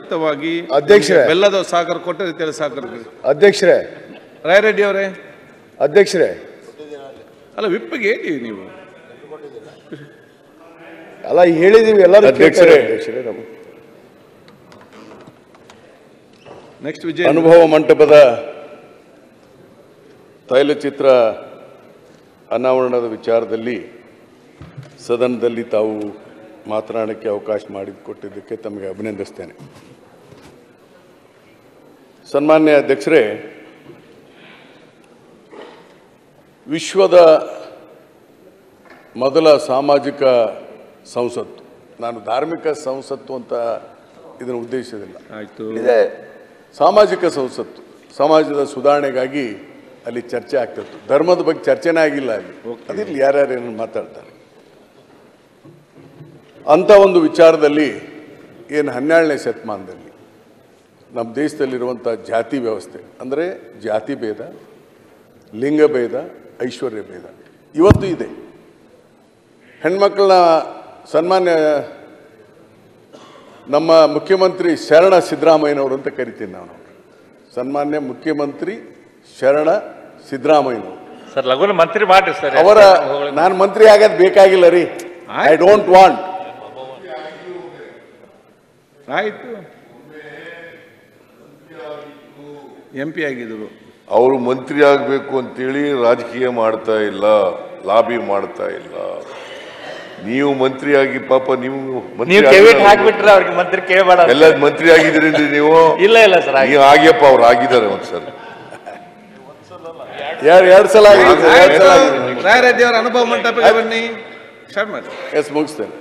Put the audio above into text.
ಅತ್ಯುತ್ತಮವಾಗಿ ಅಧ್ಯಕ್ಷರೇ, ಬೆಲ್ಲದ ಸಾಗರ ಕೊಟ್ಟ ರೀತಿಯಲ್ಲಿ ಸಾಗರ. ಅಧ್ಯಕ್ಷರೇ, ರಾಯರೆಡ್ಡಿ ಅವರೇ, ಅಧ್ಯಕ್ಷರೇ, ಅಲ್ಲ ವಿಪ್ಪಿಗೆ ಹೇಳಿ ನೀವು. ಅಲ್ಲ ಹೇಳಿದೀವಿ ಎಲ್ಲರೂ. ಅಧ್ಯಕ್ಷರೇ, ನೆಕ್ಸ್ಟ್ ವಿಜಯ. ಅನುಭವ ಮಂಟಪದ ತೈಲಚಿತ್ರ ಅನಾವರಣದ ವಿಚಾರದಲ್ಲಿ ಸದನದಲ್ಲಿ ತಾವು ಮಾತನಾಡಕ್ಕೆ ಅವಕಾಶ ಮಾಡಿಕೊಟ್ಟಿದ್ದಕ್ಕೆ ತಮಗೆ ಅಭಿನಂದಿಸ್ತೇನೆ. ಸನ್ಮಾನ್ಯ ಅಧ್ಯಕ್ಷರೇ, ವಿಶ್ವದ ಮೊದಲ ಸಾಮಾಜಿಕ ಸಂಸತ್ತು, ನಾನು ಧಾರ್ಮಿಕ ಸಂಸತ್ತು ಅಂತ ಇದನ್ನು ಉದ್ದೇಶಿಸಿಲ್ಲ, ಇದೆ ಸಾಮಾಜಿಕ ಸಂಸತ್ತು, ಸಮಾಜದ ಸುಧಾರಣೆಗಾಗಿ ಅಲ್ಲಿ ಚರ್ಚೆ ಆಗ್ತಿತ್ತು. ಧರ್ಮದ ಬಗ್ಗೆ ಚರ್ಚೆನೇ ಆಗಿಲ್ಲ ಅಲ್ಲಿ, ಅದಿರಲಿ ಯಾರ್ಯಾರು ಏನನ್ನು ಮಾತಾಡ್ತಾರೆ. ಅಂಥ ಒಂದು ವಿಚಾರದಲ್ಲಿ ಏನು 12ನೇ ಶತಮಾನದಲ್ಲಿ ನಮ್ಮ ದೇಶದಲ್ಲಿರುವಂಥ ಜಾತಿ ವ್ಯವಸ್ಥೆ ಅಂದರೆ ಜಾತಿ ಭೇದ, ಲಿಂಗ ಭೇದ, ಐಶ್ವರ್ಯ ಭೇದ ಇವತ್ತು ಇದೆ. ಹೆಣ್ಮಕ್ಳನ್ನ ಸನ್ಮಾನ್ಯ ನಮ್ಮ ಮುಖ್ಯಮಂತ್ರಿ ಶರಣ ಸಿದ್ದರಾಮಯ್ಯನವರು ಅಂತ ಕರಿತೀನಿ ನಾನು. ಸನ್ಮಾನ್ಯ ಮುಖ್ಯಮಂತ್ರಿ ಶರಣ ಸಿದ್ದರಾಮಯ್ಯನವರು ಸರ್, ಲಘುನ ಮಂತ್ರಿ ಮಾಡ್ರಿ ಸರ್. ಅವರ ನಾನು ಮಂತ್ರಿ ಆಗೋದು ಬೇಕಾಗಿಲ್ಲ ರೀ, ಐ ಡೋಂಟ್ ವಾಂಟ್. ಆಯ್ತು, MP ಆಗಿದ್ರು. ಅವರು ಮಂತ್ರಿ ಆಗಬೇಕು ಅಂತೇಳಿ ರಾಜಕೀಯ ಮಾಡ್ತಾ ಇಲ್ಲ, ಲಾಬಿ ಮಾಡ್ತಾ ಇಲ್ಲ. ನೀವು ಮಂತ್ರಿ ಆಗಿ ಪಾಪ ನೀವು ಹಾಕ್ಬಿಟ್ರೆ ಅವ್ರಿಗೆ ಮಂತ್ರಿ ಕೇಳಬೇಡ. ಎಲ್ಲ ಮಂತ್ರಿ ಆಗಿದ್ರಿ ನೀವು? ಇಲ್ಲ ಇಲ್ಲ ಸರ್, ನೀವು ಆಗ್ಯಪ್ಪ, ಅವ್ರು ಆಗಿದ್ದಾರೆ ಒಂದ್ಸಲ, ಎರಡು ಸಲ ಆಗಿದೆ. ರಾಯರೆಡ್ಡಿ ಅವರ ಅನುಭವ ಮಂಟಪಕ್ಕೆ ಬನ್ನಿ. ಸ್ಟಾರ್ಟ್ ಮಾಡಿ. ಎಸ್, ಮುಗಿಸ್ತೇನೆ.